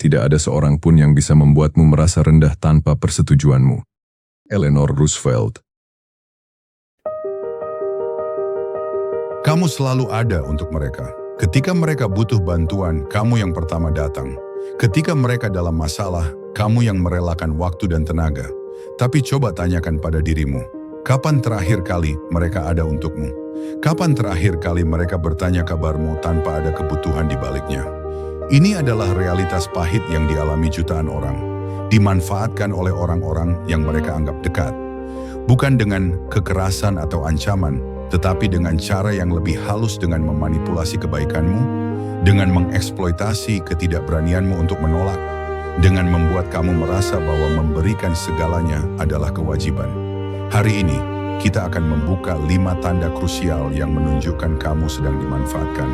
tidak ada seorang pun yang bisa membuatmu merasa rendah tanpa persetujuanmu. Eleanor Roosevelt. Kamu selalu ada untuk mereka. Ketika mereka butuh bantuan, kamu yang pertama datang. Ketika mereka dalam masalah, kamu yang merelakan waktu dan tenaga. Tapi coba tanyakan pada dirimu, kapan terakhir kali mereka ada untukmu? Kapan terakhir kali mereka bertanya kabarmu tanpa ada kebutuhan di baliknya? Ini adalah realitas pahit yang dialami jutaan orang. Dimanfaatkan oleh orang-orang yang mereka anggap dekat. Bukan dengan kekerasan atau ancaman, tetapi dengan cara yang lebih halus, dengan memanipulasi kebaikanmu, dengan mengeksploitasi ketidakberanianmu untuk menolak, dengan membuat kamu merasa bahwa memberikan segalanya adalah kewajiban. Hari ini, kita akan membuka 5 tanda krusial yang menunjukkan kamu sedang dimanfaatkan.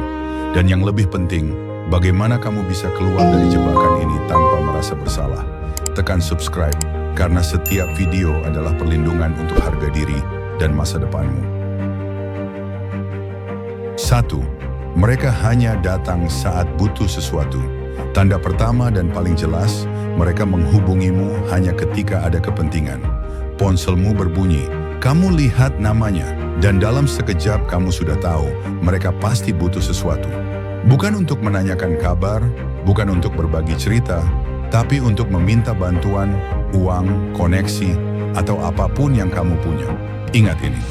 Dan yang lebih penting, bagaimana kamu bisa keluar dari jebakan ini tanpa merasa bersalah. Tekan subscribe, karena setiap video adalah perlindungan untuk harga diri dan masa depanmu. 1. Mereka hanya datang saat butuh sesuatu. Tanda pertama dan paling jelas, mereka menghubungimu hanya ketika ada kepentingan. Ponselmu berbunyi, kamu lihat namanya, dan dalam sekejap kamu sudah tahu mereka pasti butuh sesuatu. Bukan untuk menanyakan kabar, bukan untuk berbagi cerita, tapi untuk meminta bantuan, uang, koneksi, atau apapun yang kamu punya. Ingat ini.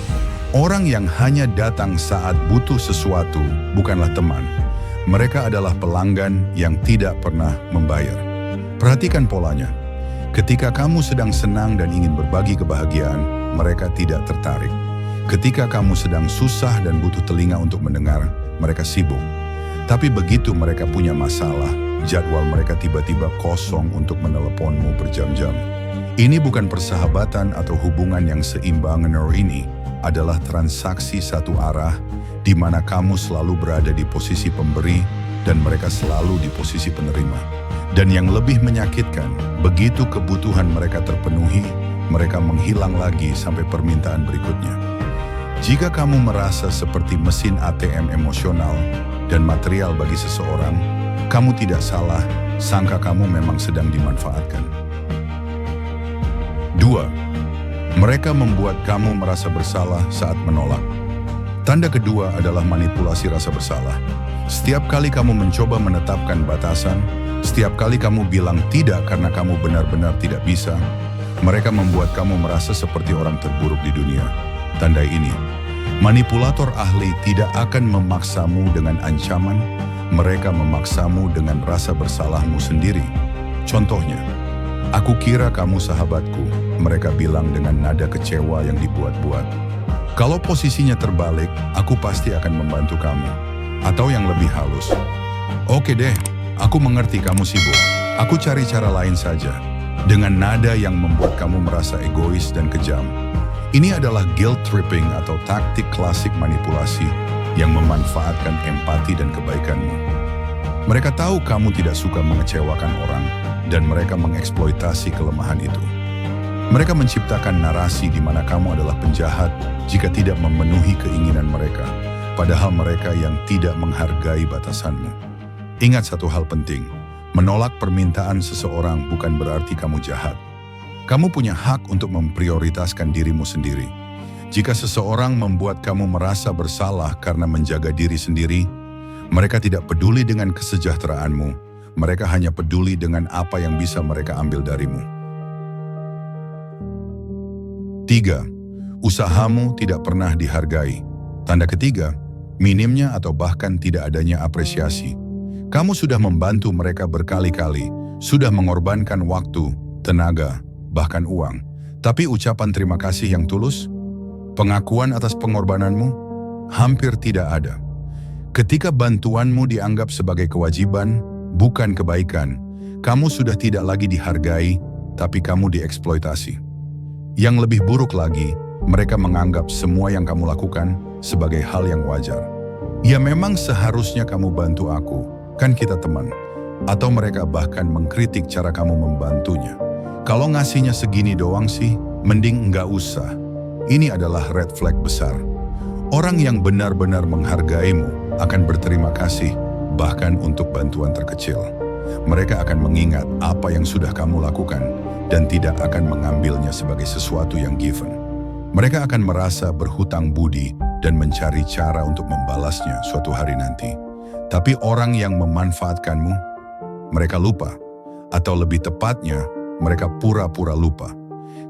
Orang yang hanya datang saat butuh sesuatu bukanlah teman. Mereka adalah pelanggan yang tidak pernah membayar. Perhatikan polanya. Ketika kamu sedang senang dan ingin berbagi kebahagiaan, mereka tidak tertarik. Ketika kamu sedang susah dan butuh telinga untuk mendengar, mereka sibuk. Tapi begitu mereka punya masalah, jadwal mereka tiba-tiba kosong untuk meneleponmu berjam-jam. Ini bukan persahabatan atau hubungan yang seimbang. Ini adalah transaksi satu arah di mana kamu selalu berada di posisi pemberi dan mereka selalu di posisi penerima. Dan yang lebih menyakitkan, begitu kebutuhan mereka terpenuhi, mereka menghilang lagi sampai permintaan berikutnya. Jika kamu merasa seperti mesin ATM emosional dan material bagi seseorang, kamu tidak salah, sangka kamu memang sedang dimanfaatkan. 2. Mereka membuat kamu merasa bersalah saat menolak. Tanda kedua adalah manipulasi rasa bersalah. Setiap kali kamu mencoba menetapkan batasan, setiap kali kamu bilang tidak karena kamu benar-benar tidak bisa, mereka membuat kamu merasa seperti orang terburuk di dunia. Tandai ini, manipulator ahli tidak akan memaksamu dengan ancaman, mereka memaksamu dengan rasa bersalahmu sendiri. Contohnya, aku kira kamu sahabatku, mereka bilang dengan nada kecewa yang dibuat-buat. Kalau posisinya terbalik, aku pasti akan membantu kamu. Atau yang lebih halus, oke deh, aku mengerti kamu sibuk. Aku cari cara lain saja. Dengan nada yang membuat kamu merasa egois dan kejam. Ini adalah guilt tripping atau taktik klasik manipulasi yang memanfaatkan empati dan kebaikanmu. Mereka tahu kamu tidak suka mengecewakan orang, dan mereka mengeksploitasi kelemahan itu. Mereka menciptakan narasi di mana kamu adalah penjahat jika tidak memenuhi keinginan mereka, padahal mereka yang tidak menghargai batasanmu. Ingat satu hal penting, menolak permintaan seseorang bukan berarti kamu jahat. Kamu punya hak untuk memprioritaskan dirimu sendiri. Jika seseorang membuat kamu merasa bersalah karena menjaga diri sendiri, mereka tidak peduli dengan kesejahteraanmu, mereka hanya peduli dengan apa yang bisa mereka ambil darimu. 3. Usahamu tidak pernah dihargai. Tanda ketiga, minimnya atau bahkan tidak adanya apresiasi. Kamu sudah membantu mereka berkali-kali, sudah mengorbankan waktu, tenaga, bahkan uang. Tapi ucapan terima kasih yang tulus, pengakuan atas pengorbananmu, hampir tidak ada. Ketika bantuanmu dianggap sebagai kewajiban, bukan kebaikan, kamu sudah tidak lagi dihargai, tapi kamu dieksploitasi. Yang lebih buruk lagi, mereka menganggap semua yang kamu lakukan sebagai hal yang wajar. Ya memang seharusnya kamu bantu aku, kan kita teman. Atau mereka bahkan mengkritik cara kamu membantunya. Kalau ngasihnya segini doang sih, mending nggak usah. Ini adalah red flag besar. Orang yang benar-benar menghargaimu akan berterima kasih, bahkan untuk bantuan terkecil. mereka akan mengingat apa yang sudah kamu lakukan dan tidak akan mengambilnya sebagai sesuatu yang given. Mereka akan merasa berhutang budi dan mencari cara untuk membalasnya suatu hari nanti. Tapi orang yang memanfaatkanmu, mereka lupa, atau lebih tepatnya, mereka pura-pura lupa.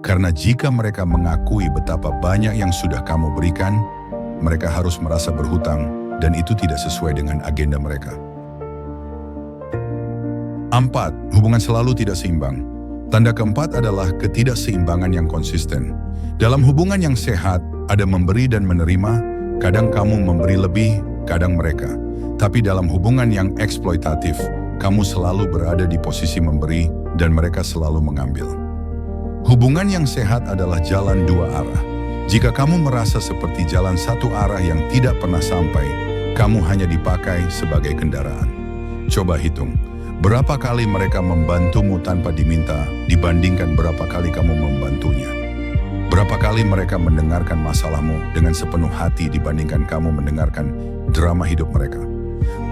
Karena jika mereka mengakui betapa banyak yang sudah kamu berikan, mereka harus merasa berhutang dan itu tidak sesuai dengan agenda mereka. 4. Hubungan selalu tidak seimbang. Tanda keempat adalah ketidakseimbangan yang konsisten. Dalam hubungan yang sehat, ada memberi dan menerima, kadang kamu memberi lebih, kadang mereka. Tapi dalam hubungan yang eksploitatif, kamu selalu berada di posisi memberi dan mereka selalu mengambil. Hubungan yang sehat adalah jalan dua arah. Jika kamu merasa seperti jalan satu arah yang tidak pernah sampai, kamu hanya dipakai sebagai kendaraan. Coba hitung, berapa kali mereka membantumu tanpa diminta dibandingkan berapa kali kamu membantunya. Berapa kali mereka mendengarkan masalahmu dengan sepenuh hati dibandingkan kamu mendengarkan drama hidup mereka.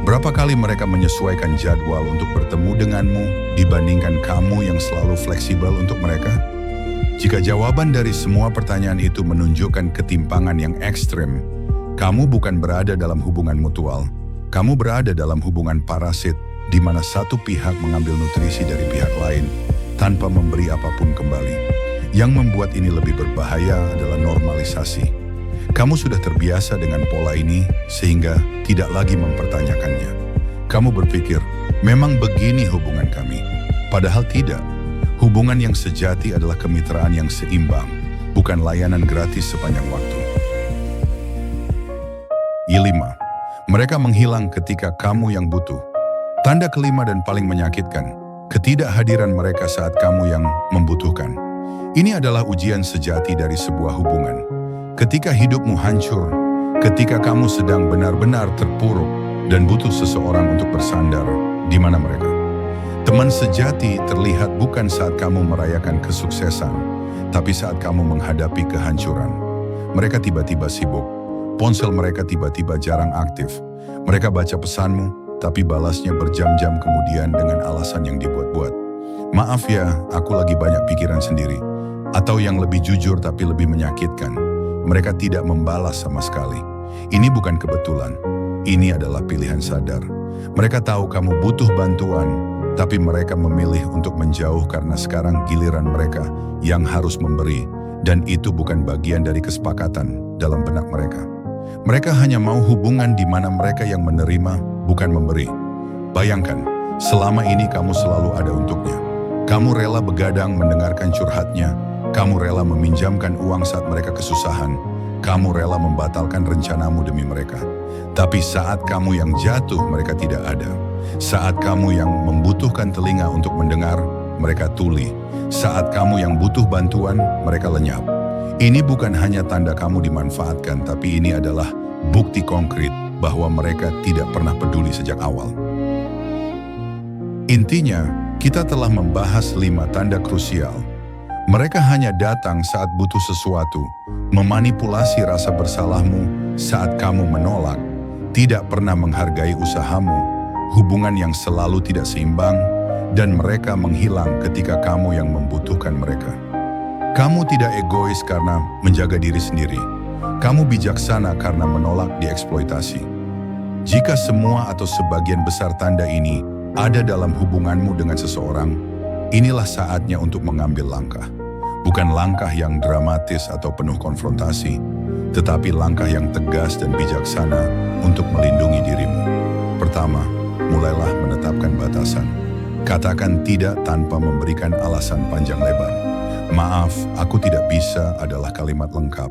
Berapa kali mereka menyesuaikan jadwal untuk bertemu denganmu dibandingkan kamu yang selalu fleksibel untuk mereka? Jika jawaban dari semua pertanyaan itu menunjukkan ketimpangan yang ekstrem, kamu bukan berada dalam hubungan mutual. Kamu berada dalam hubungan parasit di mana satu pihak mengambil nutrisi dari pihak lain tanpa memberi apapun kembali. Yang membuat ini lebih berbahaya adalah normalisasi. Kamu sudah terbiasa dengan pola ini sehingga tidak lagi mempertanyakannya. Kamu berpikir, memang begini hubungan kami. Padahal tidak. Hubungan yang sejati adalah kemitraan yang seimbang, bukan layanan gratis sepanjang waktu. 5. Mereka menghilang ketika kamu yang butuh. Tanda kelima dan paling menyakitkan, ketidakhadiran mereka saat kamu yang membutuhkan. Ini adalah ujian sejati dari sebuah hubungan. Ketika hidupmu hancur, ketika kamu sedang benar-benar terpuruk dan butuh seseorang untuk bersandar, di mana mereka? Teman sejati terlihat bukan saat kamu merayakan kesuksesan, tapi saat kamu menghadapi kehancuran. Mereka tiba-tiba sibuk, ponsel mereka tiba-tiba jarang aktif. Mereka baca pesanmu, tapi balasnya berjam-jam kemudian dengan alasan yang dibuat-buat. Maaf ya, aku lagi banyak pikiran sendiri. Atau yang lebih jujur tapi lebih menyakitkan, mereka tidak membalas sama sekali. Ini bukan kebetulan, ini adalah pilihan sadar. Mereka tahu kamu butuh bantuan, tapi mereka memilih untuk menjauh karena sekarang giliran mereka yang harus memberi, dan itu bukan bagian dari kesepakatan dalam benak mereka. Mereka hanya mau hubungan di mana mereka yang menerima, bukan memberi. Bayangkan, selama ini kamu selalu ada untuknya. Kamu rela begadang mendengarkan curhatnya, kamu rela meminjamkan uang saat mereka kesusahan, kamu rela membatalkan rencanamu demi mereka. Tapi saat kamu yang jatuh, mereka tidak ada. Saat kamu yang membutuhkan telinga untuk mendengar, mereka tuli. Saat kamu yang butuh bantuan, mereka lenyap. Ini bukan hanya tanda kamu dimanfaatkan, tapi ini adalah bukti konkret bahwa mereka tidak pernah peduli sejak awal. Intinya, kita telah membahas 5 tanda krusial. Mereka hanya datang saat butuh sesuatu, memanipulasi rasa bersalahmu saat kamu menolak, tidak pernah menghargai usahamu, hubungan yang selalu tidak seimbang, dan mereka menghilang ketika kamu yang membutuhkan mereka. Kamu tidak egois karena menjaga diri sendiri. Kamu bijaksana karena menolak dieksploitasi. Jika semua atau sebagian besar tanda ini ada dalam hubunganmu dengan seseorang, inilah saatnya untuk mengambil langkah. Bukan langkah yang dramatis atau penuh konfrontasi, tetapi langkah yang tegas dan bijaksana untuk melindungi dirimu. Pertama, mulailah menetapkan batasan. Katakan tidak tanpa memberikan alasan panjang lebar. Maaf, aku tidak bisa adalah kalimat lengkap.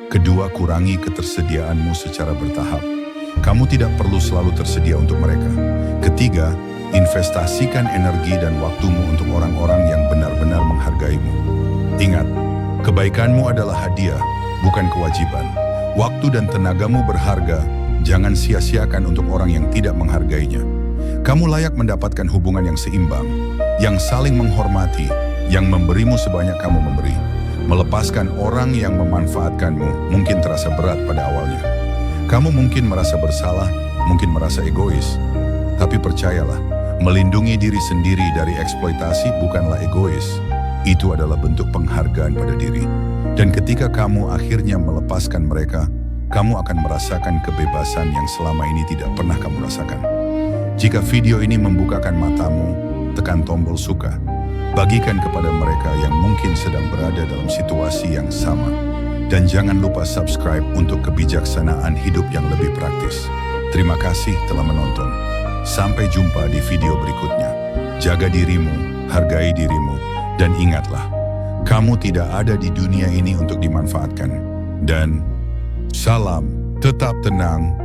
Kedua, kurangi ketersediaanmu secara bertahap. Kamu tidak perlu selalu tersedia untuk mereka. Ketiga, investasikan energi dan waktumu untuk orang-orang yang benar-benar menghargaimu. Ingat, kebaikanmu adalah hadiah, bukan kewajiban. Waktu dan tenagamu berharga, jangan sia-siakan untuk orang yang tidak menghargainya. Kamu layak mendapatkan hubungan yang seimbang, yang saling menghormati, yang memberimu sebanyak kamu memberi. Melepaskan orang yang memanfaatkanmu mungkin terasa berat pada awalnya. Kamu mungkin merasa bersalah, mungkin merasa egois. Tapi percayalah, Melindungi diri sendiri dari eksploitasi bukanlah egois. Itu adalah bentuk penghargaan pada diri. Dan ketika kamu akhirnya melepaskan mereka, kamu akan merasakan kebebasan yang selama ini tidak pernah kamu rasakan. Jika video ini membukakan matamu, tekan tombol suka. Bagikan kepada mereka yang mungkin sedang berada dalam situasi yang sama. Dan jangan lupa subscribe untuk kebijaksanaan hidup yang lebih praktis. Terima kasih telah menonton. Sampai jumpa di video berikutnya. Jaga dirimu, hargai dirimu, dan ingatlah, kamu tidak ada di dunia ini untuk dimanfaatkan. Dan salam, tetap tenang,